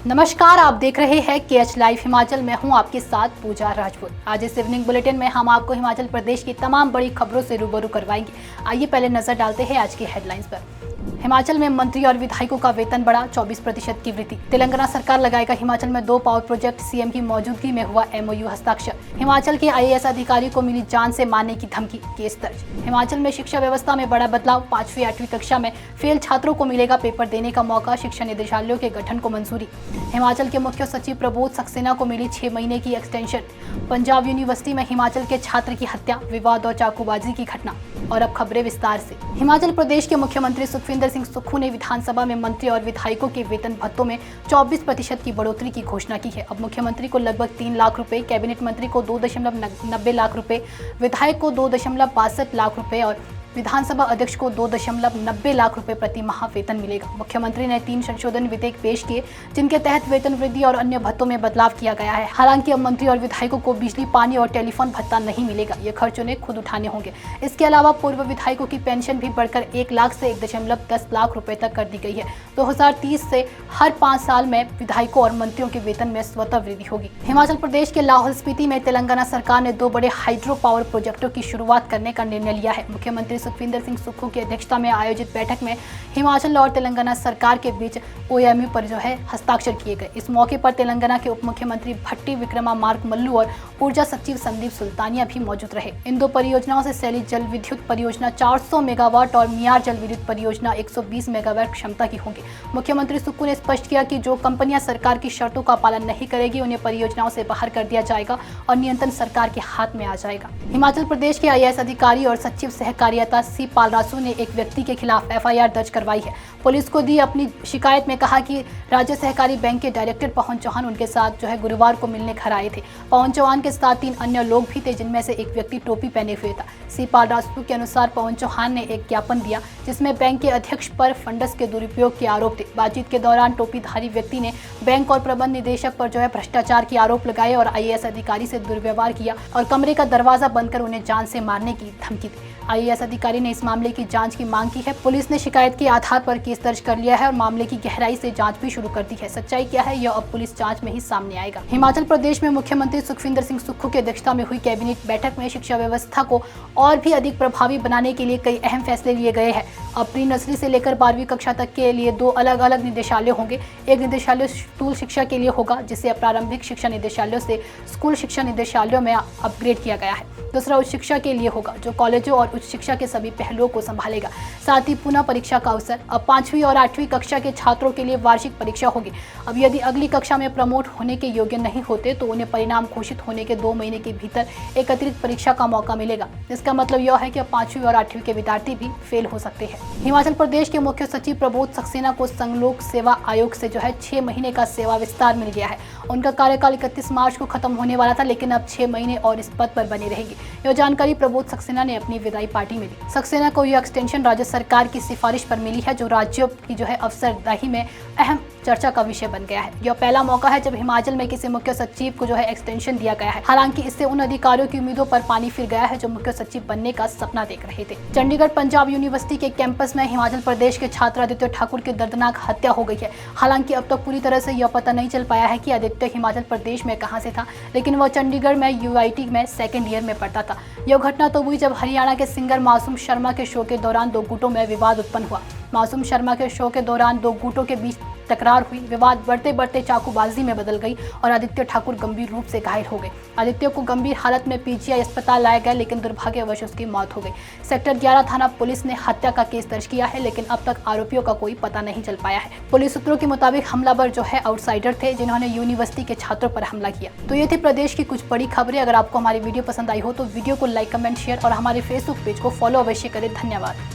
नमस्कार, आप देख रहे हैं KH लाइव हिमाचल में हूं आपके साथ पूजा राजपूत। आज इस इवनिंग बुलेटिन में हम आपको हिमाचल प्रदेश की तमाम बड़ी खबरों से रूबरू करवाएंगे। आइए पहले नजर डालते हैं आज की हेडलाइंस पर। हिमाचल में मंत्री और विधायकों का वेतन बढ़ा, 24% की वृद्धि। तेलंगाना सरकार लगाएगा हिमाचल में 2 पावर प्रोजेक्ट, सीएम की मौजूदगी में हुआ MOU हस्ताक्षर। हिमाचल के IAS अधिकारी को मिली जान से मारने की धमकी, केस दर्ज। हिमाचल में शिक्षा व्यवस्था में बड़ा बदलाव, 5वीं 8वीं कक्षा में फेल छात्रों को मिलेगा पेपर देने का मौका, शिक्षा निदेशालयों के गठन को मंजूरी। हिमाचल के मुख्य सचिव प्रबोध सक्सेना को मिली 6 महीने की एक्सटेंशन। पंजाब यूनिवर्सिटी में हिमाचल के छात्र की हत्या, विवाद और चाकूबाजी की घटना। और अब खबरें विस्तार से। हिमाचल प्रदेश के मुख्यमंत्री सुखविंदर सिंह सुक्खू ने विधानसभा में मंत्री और विधायकों के वेतन भत्तों में 24% की बढ़ोतरी की घोषणा की है। अब मुख्यमंत्री को लगभग 3 लाख रुपए, कैबिनेट मंत्री को 2.90 लाख रुपए, विधायक को 2.62 लाख रुपए और विधानसभा अध्यक्ष को 2.90 लाख रुपए प्रति माह वेतन मिलेगा। मुख्यमंत्री ने 3 संशोधन विधेयक पेश किए, जिनके तहत वेतन वृद्धि और अन्य भत्तों में बदलाव किया गया है। हालांकि अब मंत्री और विधायकों को बिजली, पानी और टेलीफोन भत्ता नहीं मिलेगा, ये खर्च उन्हें खुद उठाने होंगे। इसके अलावा पूर्व विधायकों की पेंशन भी बढ़कर 1 लाख से 1.10 लाख रुपए तक कर दी गई है। 2030 से हर 5 साल में विधायकों और मंत्रियों के वेतन में स्वतः वृद्धि होगी। हिमाचल प्रदेश के लाहौल स्पीति में तेलंगाना सरकार ने 2 बड़े हाइड्रो पावर प्रोजेक्टों की शुरुआत करने का निर्णय लिया है। मुख्यमंत्री सुखविंदर सिंह सुक्खू की अध्यक्षता में आयोजित बैठक में हिमाचल और तेलंगाना सरकार के बीच OMU पर हस्ताक्षर किए गए। इस मौके पर तेलंगाना के उप मुख्यमंत्री भट्टी विक्रमार्क मल्लू और ऊर्जा सचिव संदीप सुल्तानिया भी मौजूद रहे। इन 2 परियोजनाओं से सैली जल विद्युत परियोजना 400 मेगावाट और मियार जल विद्युत परियोजना 120 मेगावाट क्षमता की होंगी। मुख्यमंत्री सुक्खू ने स्पष्ट किया कि जो कंपनियां सरकार की शर्तों का पालन नहीं करेगी, उन्हें परियोजनाओं से बाहर कर दिया जाएगा और नियंत्रण सरकार के हाथ में आ जाएगा। हिमाचल प्रदेश के IAS अधिकारी और सचिव सहकारिता C पालरासू ने एक व्यक्ति के खिलाफ FIR दर्ज करवाई है। पुलिस को दी अपनी शिकायत में कहा कि राज्य सहकारी बैंक के डायरेक्टर पवन चौहान उनके साथ गुरुवार को मिलने घर आए थे। पवन चौहान के साथ 3 अन्य लोग भी थे, जिनमें से एक व्यक्ति टोपी पहने हुए था। C पालरासू के अनुसार पवन चौहान ने एक ज्ञापन दिया, जिसमें बैंक के अध्यक्ष पर फंड्स के दुरुपयोग के आरोप थे। बातचीत के दौरान टोपीधारी व्यक्ति ने बैंक और प्रबंध निदेशक पर भ्रष्टाचार के आरोप लगाए और IAS अधिकारी से दुर्व्यवहार किया और कमरे का दरवाजा बंद कर उन्हें जान से मारने की धमकी दी। IAS अधिकारी ने इस मामले की जांच की मांग की है। पुलिस ने शिकायत के आधार पर केस दर्ज कर लिया है और मामले की गहराई से जांच भी शुरू कर दी है। सच्चाई क्या है, यह अब पुलिस जांच में ही सामने आएगा। हिमाचल प्रदेश में मुख्यमंत्री सुखविंदर सिंह सुक्खू की अध्यक्षता में हुई कैबिनेट बैठक में शिक्षा व्यवस्था को और भी अधिक प्रभावी बनाने के लिए कई अहम फैसले लिए गए हैं। अब प्री नर्सरी से लेकर 12वीं कक्षा तक के लिए 2 अलग अलग निदेशालय होंगे। एक निदेशालय स्कूल शिक्षा के लिए होगा, जिसे प्रारंभिक शिक्षा निदेशालयों से स्कूल शिक्षा निदेशालयों में अपग्रेड किया गया है। दूसरा उच्च शिक्षा के लिए होगा, जो कॉलेजों और उच्च शिक्षा के सभी पहलुओं को संभालेगा। साथ ही पुनः परीक्षा का अवसर। अब 5वीं और 8वीं कक्षा के छात्रों के लिए वार्षिक परीक्षा होगी। अब यदि अगली कक्षा में प्रमोट होने के योग्य नहीं होते, तो उन्हें परिणाम घोषित होने के 2 महीने के भीतर एक अतिरिक्त परीक्षा का मौका मिलेगा। इसका मतलब यह है कि अब 5वीं और 8वीं के विद्यार्थी भी फेल हो सकते हैं। हिमाचल प्रदेश के मुख्य सचिव प्रबोध सक्सेना को संघ लोक सेवा आयोग से 6 महीने का सेवा विस्तार मिल गया है। उनका कार्यकाल 31 मार्च को खत्म होने वाला था, लेकिन अब 6 महीने और इस पद पर बने रहेंगे। यह जानकारी प्रबोध सक्सेना ने अपनी विदाई पार्टी में दी। सक्सेना को यह एक्सटेंशन राज्य सरकार की सिफारिश पर मिली है, जो राज्यों की अफसरदाही में अहम चर्चा का विषय बन गया है। यह पहला मौका है जब हिमाचल में किसी मुख्य सचिव को एक्सटेंशन दिया गया है। हालांकि इससे उन अधिकारियों की उम्मीदों पर पानी फिर गया है, जो मुख्य सचिव बनने का सपना देख रहे थे। चंडीगढ़ पंजाब यूनिवर्सिटी के कैंपस में हिमाचल प्रदेश के छात्र आदित्य ठाकुर की दर्दनाक हत्या हो गई है। हालांकि अब तक पूरी तरह से यह पता नहीं चल पाया है कि आदित्य हिमाचल प्रदेश में कहां से था, लेकिन वह चंडीगढ़ में UIT में 2nd ईयर में पढ़ता था। यह घटना तो हुई जब हरियाणा के सिंगर मासूम शर्मा के शो के दौरान 2 गुटों में विवाद उत्पन्न हुआ। मासूम शर्मा के शो के दौरान 2 गुटों के बीच तकरार हुई। विवाद बढ़ते बढ़ते चाकूबाजी में बदल गई और आदित्य ठाकुर गंभीर रूप से घायल हो गए। आदित्य को गंभीर हालत में PGI अस्पताल लाया गया, लेकिन दुर्भाग्यवश उसकी मौत हो गई। सेक्टर 11 थाना पुलिस ने हत्या का केस दर्ज किया है, लेकिन अब तक आरोपियों का कोई पता नहीं चल पाया है। पुलिस सूत्रों के मुताबिक हमलावर आउटसाइडर थे, जिन्होंने यूनिवर्सिटी के छात्रों पर हमला किया। तो ये थी प्रदेश की कुछ बड़ी खबरें। अगर आपको हमारी वीडियो पसंद आई हो तो वीडियो को लाइक, कमेंट, शेयर और हमारे फेसबुक पेज को फॉलो अवश्य करें। धन्यवाद।